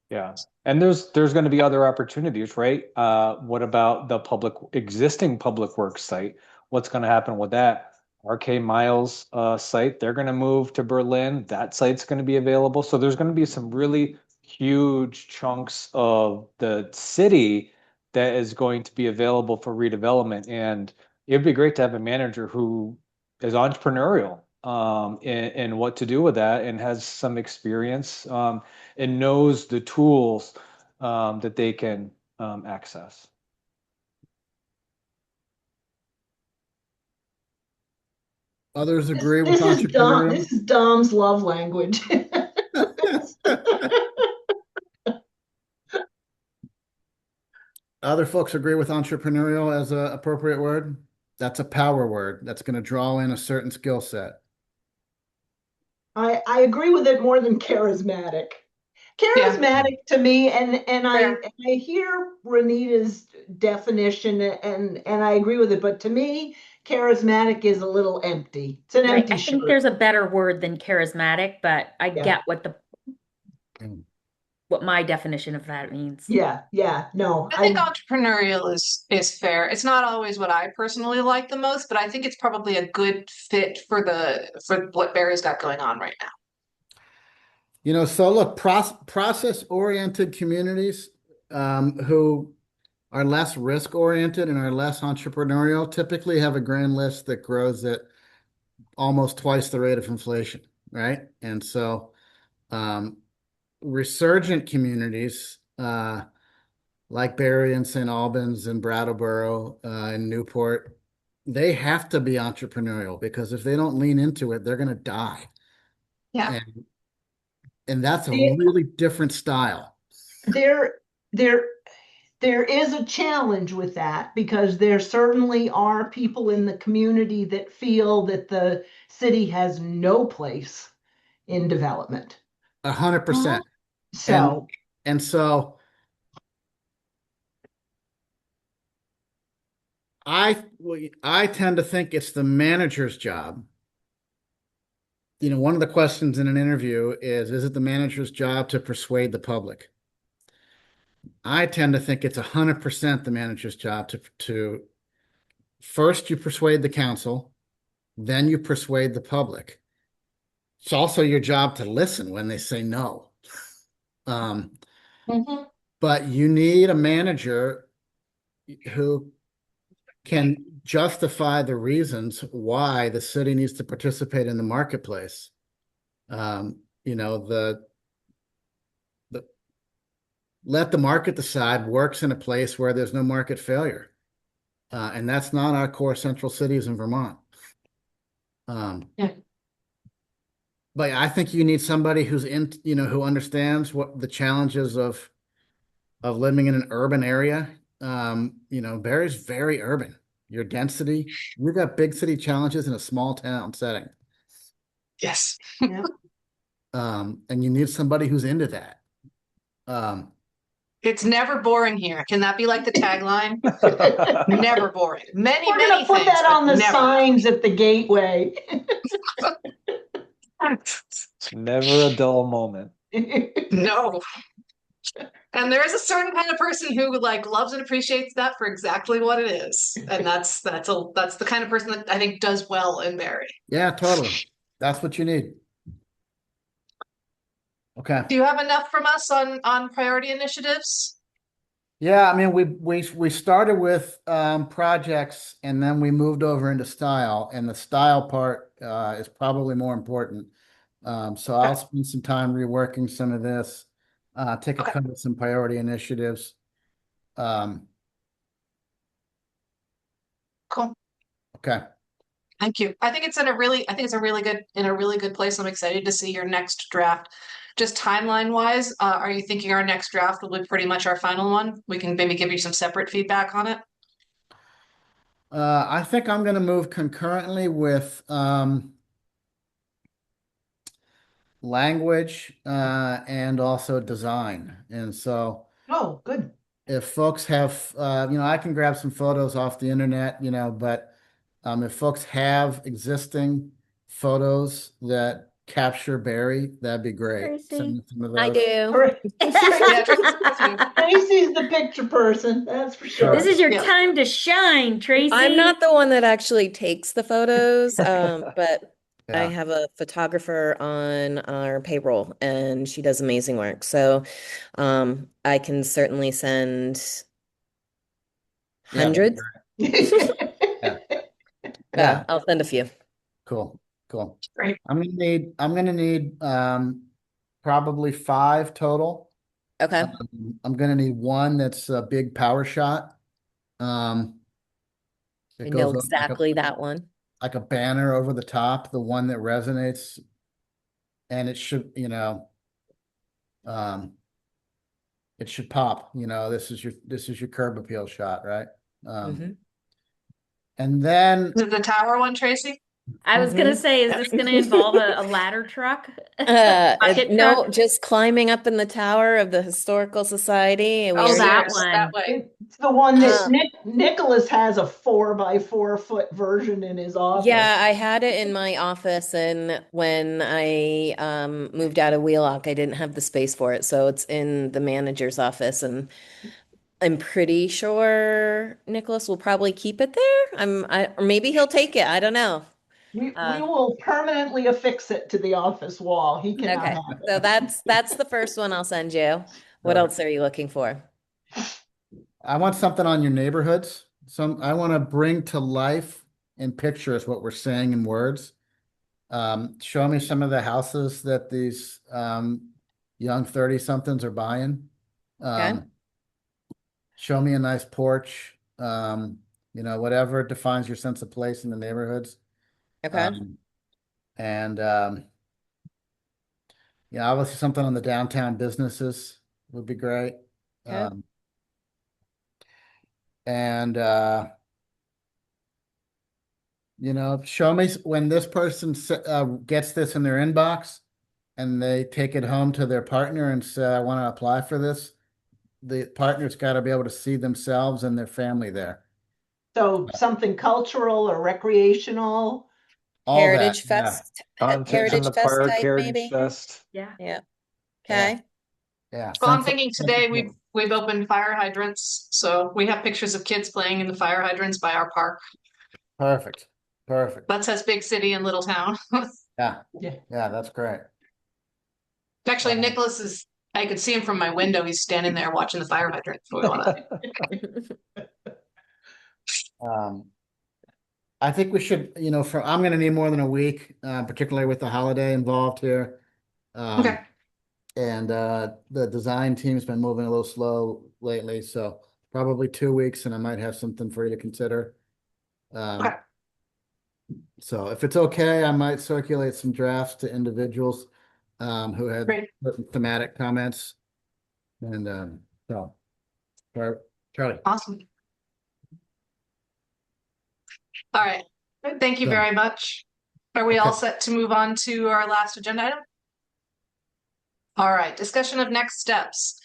Yeah. And there's going to be other opportunities, right? What about the existing public works site? What's going to happen with that? RK Miles site, they're going to move to Berlin. That site's going to be available. So there's going to be some really huge chunks of the city that is going to be available for redevelopment. And it'd be great to have a manager who is entrepreneurial in what to do with that and has some experience. And knows the tools that they can access. Others agree with entrepreneurial. This is Dom's love language. Other folks agree with entrepreneurial as an appropriate word. That's a power word. That's going to draw in a certain skill set. I agree with it more than charismatic. Yeah. Charismatic to me, and Fair. I hear Renita's definition, and I agree with it, but to me, charismatic is a little empty. It's an Right. empty I think shirt. there's a better word than charismatic, but I Yeah. get Mm. what my definition of that means. Yeah, yeah, no, I think entrepreneurial is fair. It's not always what I personally like the most, but I think it's probably a good fit for for what Barry's got going on right now. So look, process-oriented communities who are less risk-oriented and are less entrepreneurial typically have a grand list that grows at almost twice the rate of inflation, right? And so um, resurgent communities like Barre and St. Albans and Brattleboro and Newport, they have to be entrepreneurial because if they don't lean into it, they're going to die. Yeah. And that's a the, really different style. there there there is a challenge with that because there certainly are people in the community that feel that the city has no place in development. 100%. And So, and so I tend to think it's the manager's job. One of the questions in an interview is it the manager's job to persuade the public? I tend to think it's 100% the manager's job to first you persuade the council, then you persuade the public. It's also your job to listen when they say no. Um, Mhm. but you need a manager who can justify the reasons why the city needs to participate in the marketplace. The let the market decide works in a place where there's no market failure. And that's not our core central cities in Vermont. Yeah. But I think you need somebody who understands what the challenges of living in an urban area. Barry's very urban. Your density, you've got big city challenges in a small town setting. Yes. yeah. And you need somebody who's into that. Um, It's never boring here. Can that be like the tagline? Never boring. Many, We're many gonna put things, that but on the never. signs at the gateway. Never a dull moment. No. And there is a certain kind of person who like loves and appreciates that for exactly what it is. And that's the kind of person that I think does well in Barry. yeah, totally. That's what you need. Okay. Do you have enough from us on priority initiatives? Yeah, I mean, we started with projects and then we moved over into style, and the style part is probably more important. So Okay. I'll spend some time reworking some of this, take a Okay. cut at some priority initiatives. Um, Cool. okay. Thank you. I think it's in a really good place. I'm excited to see your next draft. Just timeline wise, are you thinking our next draft will be pretty much our final one? We can maybe give you some separate feedback on it. I think I'm going to move concurrently with language and also design. And so Oh, good. if folks have, I can grab some photos off the internet, but if folks have existing photos that capture Barry, that'd be great. Tracy. Send me some of I those. do. Yeah, Tracy's the picture person, that's for sure. This is your Yeah. time to shine, Tracy. I'm not the one that actually takes the photos, but I Yeah. have a photographer on our payroll and she does amazing work. So I can certainly send Yeah. hundreds. Yeah. Yeah, I'll send a few. Cool. Great. I'm gonna need probably 5 total. Okay. I'm gonna need one that's a big power shot. It I goes know up exactly that one. like a banner over the top, the one that resonates, and um, it should pop. This is your curb appeal shot, right? Mhm. And then Is it the tower one, Tracy? I was gonna Mhm. say, is this gonna involve a ladder truck? Bucket truck? No, just climbing up in the tower of the Historical Society. Oh, We that Upstairs, that one. way. It's the one that uh, Nicholas has a 4 by 4 foot version in his office. yeah, I had it in my office, and when I moved out of Wheelock, I didn't have the space for it, so it's in the manager's office, and I'm pretty sure Nicholas will probably keep it there. Or maybe he'll take it. I don't know. We Uh, will permanently affix it to the office wall. He cannot okay, have so it. that's the first one I'll send you. What Perfect. else are you looking for? I want something on your neighborhoods. I want to bring to life in pictures what we're saying in words. Show me some of the houses that these young 30 somethings are buying. Okay, Show me a nice porch. Whatever defines your sense of place in the neighborhoods. okay, Um, and yeah, obviously something on the downtown businesses would be great. okay, Um, and show me when this person gets this in their inbox and they take it home to their partner and say, I want to apply for this. The partner's got to be able to see themselves and their family there. So something cultural or recreational. All that, yeah, Concerts in Heritage the Fest park, type, Heritage maybe. Fest. Yeah. Yeah. yeah, Okay. yeah. Well, I'm Sense of, thinking sense of today we've opened fire hydrants, so we have pictures of kids playing in the fire hydrants by our park. perfect, perfect. That says big city and little town. Yeah, Yeah. yeah, that's great. Actually, Nicholas is. I could see him from my window. He's standing there watching the fire hydrant going on. Um, I think we should, I'm going to need more than a week, particularly with the holiday involved here. Okay, And the design team's been moving a little slow lately, so probably 2 weeks, and I might have something for you to consider. okay, So if it's okay, I might circulate some drafts to individuals who had great, certain thematic comments. And so, Charlie. awesome. All right, thank you Done. very much. Are we all Okay. set to move on to our last agenda item? All right, discussion of next steps.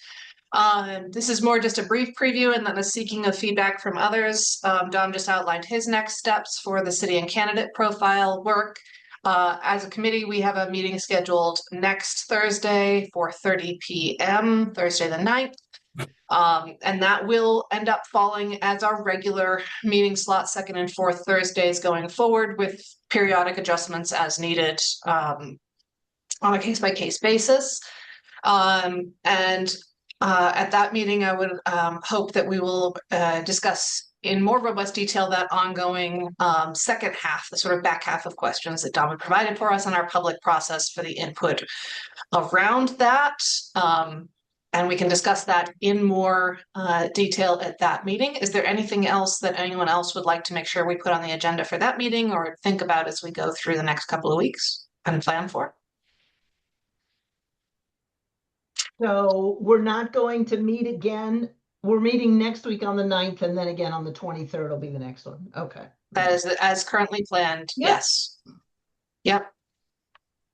This is more just a brief preview and then a seeking of feedback from others. Dom just outlined his next steps for the city and candidate profile work. As a committee, we have a meeting scheduled next Thursday, 4:30 p.m., Thursday the 9th. And that will end up falling as our regular meeting slot, second and fourth Thursdays going forward, with periodic adjustments as needed on a case-by-case basis. And at that meeting, I would hope that we will discuss in more robust detail that ongoing second half, the sort of back half of questions that Dom had provided for us in our public process for the input around that. And we can discuss that in more detail at that meeting. Is there anything else that anyone else would like to make sure we put on the agenda for that meeting or think about as we go through the next couple of weeks and plan for? So we're not going to meet again. We're meeting next week on the 9th, and then again on the 23rd will be the next one. Okay. That is as currently planned. Yep. Yes. Yep.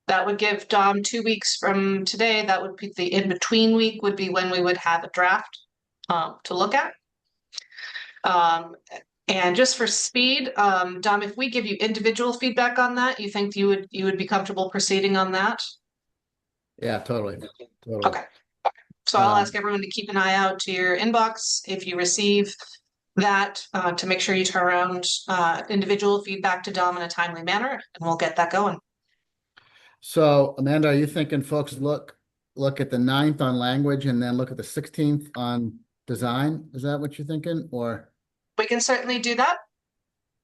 That would give Dom 2 weeks from today. That would be the in-between week would be when we would have a draft to look at. And just for speed, Dom, if we give you individual feedback on that, you think you would be comfortable proceeding on that? Yeah, totally. Okay. So I'll Um, ask everyone to keep an eye out to your inbox if you receive that to make sure you turn around individual feedback to Dom in a timely manner, and we'll get that going. So Amanda, are you thinking folks look at the 9th on language and then look at the 16th on design? Is that what you're thinking? Or We can certainly do that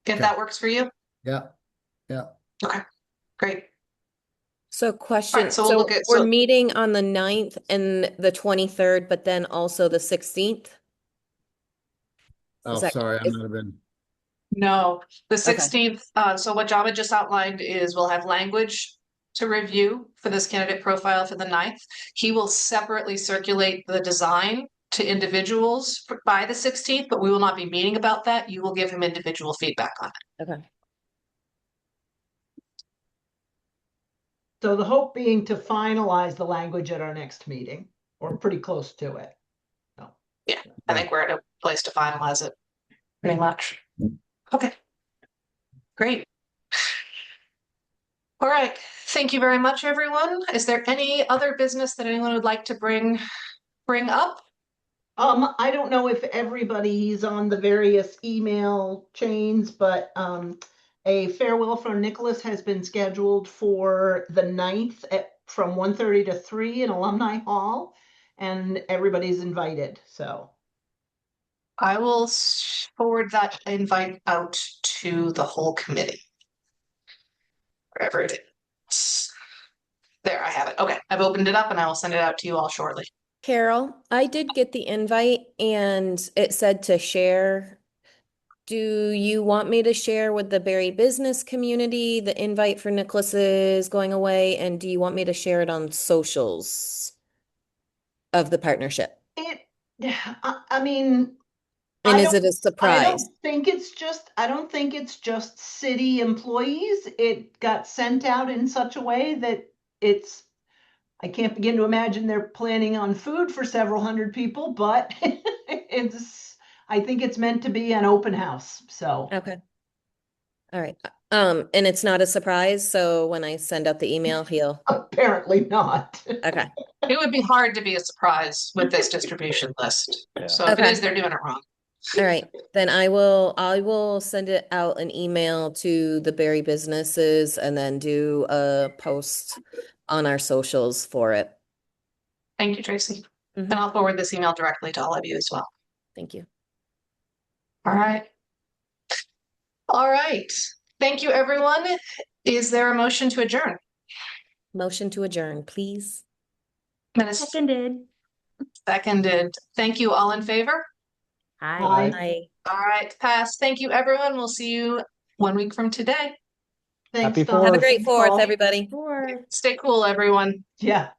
if Okay. that works for you. yeah, Okay, great. So question, so we'll look at- we're meeting on the 9th and the 23rd, but then also the 16th? Oh, Is that- sorry, I is- might have been. No, the 16th. So what Java just outlined is we'll have language to review for this candidate profile for the 9th. He will separately circulate the design to individuals by the 16th, but we will not be meeting about that. You will give him individual feedback on it. Okay. So the hope being to finalize the language at our next meeting, or pretty close to it. So, Yeah, I think we're at a place to finalize it pretty much. Okay, great. All right, thank you very much, everyone. Is there any other business that anyone would like to bring up? I don't know if everybody's on the various email chains, but a farewell for Nicholas has been scheduled for the 9th from 1:30 to 3 in Alumni Hall, and everybody's invited. So I will forward that invite out to the whole committee. Wherever it is. There, I have it. Okay, I've opened it up and I will send it out to you all shortly. Carol, I did get the invite and it said to share. Do you want me to share with the Barre business community the invite for Nicholas is going away? And do you want me to share it on socials of the partnership? I mean, And I is it a I surprise? don't think it's just city employees. It got sent out in such a way that I can't begin to imagine they're planning on food for several hundred people, but I think it's meant to be an open house. So Okay. All right. And it's not a surprise, so when I send out the email, he'll apparently not. okay. It would be hard to be a surprise with this distribution list. Yeah. So if it Okay. is, they're doing it wrong. All right. Then I will send it out an email to the Barre businesses and then do a post on our socials for it. Thank you, Tracy. Mhm. And I'll forward this email directly to all of you as well. Thank you. All right. All right. Thank you, everyone. Is there a motion to adjourn? Motion to adjourn, please. Minutes Seconded. seconded. Thank you. All in favor? Hi. Aye. All right, pass. Thank you, everyone. We'll see you 1 week from today. Thanks, Happy Dawn. Have a Fourth. great Thanks, Fourth, Paul. everybody. Four. Stay cool, everyone. Yeah.